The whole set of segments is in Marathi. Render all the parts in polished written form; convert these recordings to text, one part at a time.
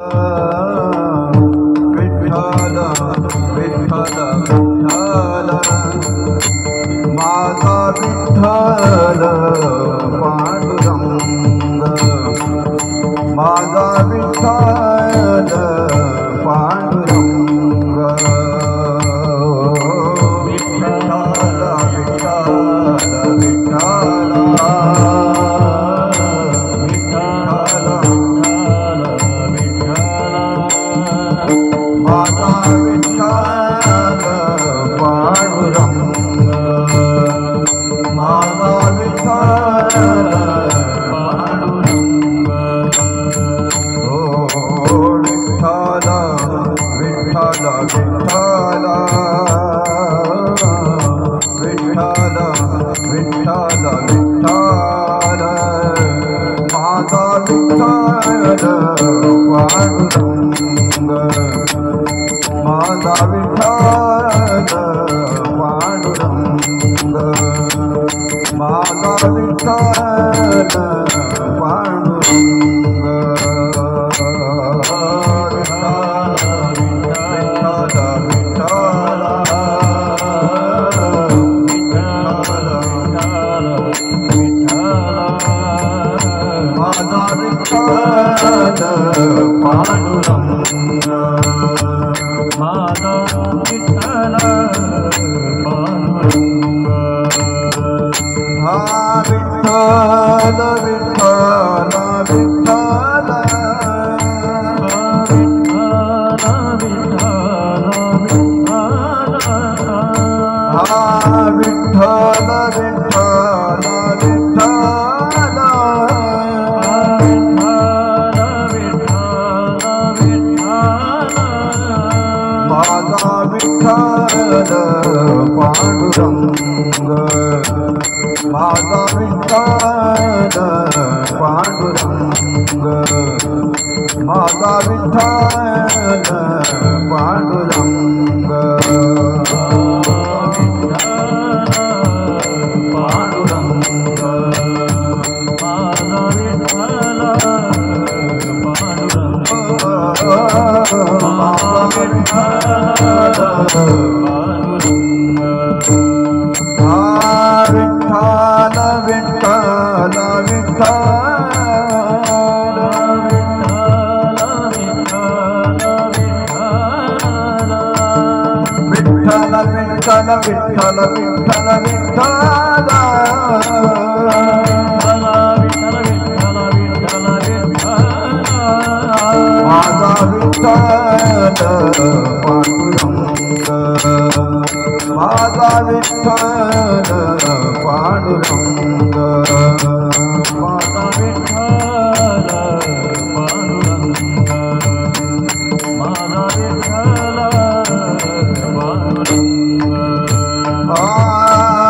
विठ्ठल विठ्ठल विठ्ठल माझा विठ्ठल पांडुरंग माझा विठ्ठल पांडुरंग विठ्ठल विठ्ठल विठ्ठल माझा विठ्ठल पांडुरंग माझा विठ्ठल पांडुरंग हो विठ्ठल विठ्ठल विठ्ठल विठ्ठल विठ्ठल विठ्ठल माझा विठ्ठल पांडुरंग माझा विठ्ठल पांडुरंग माझा विठ्ठल पांडुरंग माझा विठ्ठल पांडुरंग माझा विठ्ठल पांडुरंग हा विठ्ठल विठ्ठल विठ्ठल हा विठ्ठल विठ्ठल विठ्ठल माझा विठ्ठल पांडुरंग माझा विठ्ठल पांडुरंग माझा विठ्ठल पांडुरंग पांडुरंग माझा विठ्ठल पांडुरंग माझा विठ्ठल हा विठ्ठल विठ्ठल विठ्ठल विठ्ठल विठ्ठल विठ्ठल विठ्ठल विठ्ठल माझा विठ्ठल पांडुरंग माझा विठ्ठल पांडुरंग माझा विठ्ठल पांडुरंग माझा विठ्ठल पांडुरंग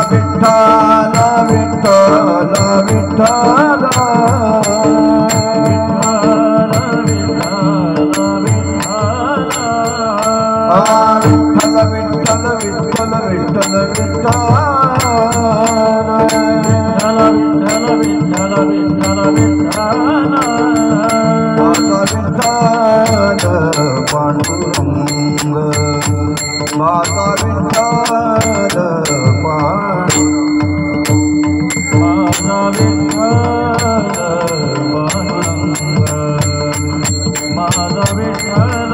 विठ्ठल विठ्ठल विठ्ठल विठ्ठल विठ्ठल विठ्ठल विठ्ठल विठ्ठल विठ्ठल विठ्ठल विठ्ठल माझा विठ्ठल पांडुरंग माझा विठ्ठल माझा विठ्ठल पांडुरंग माझा विठ्ठल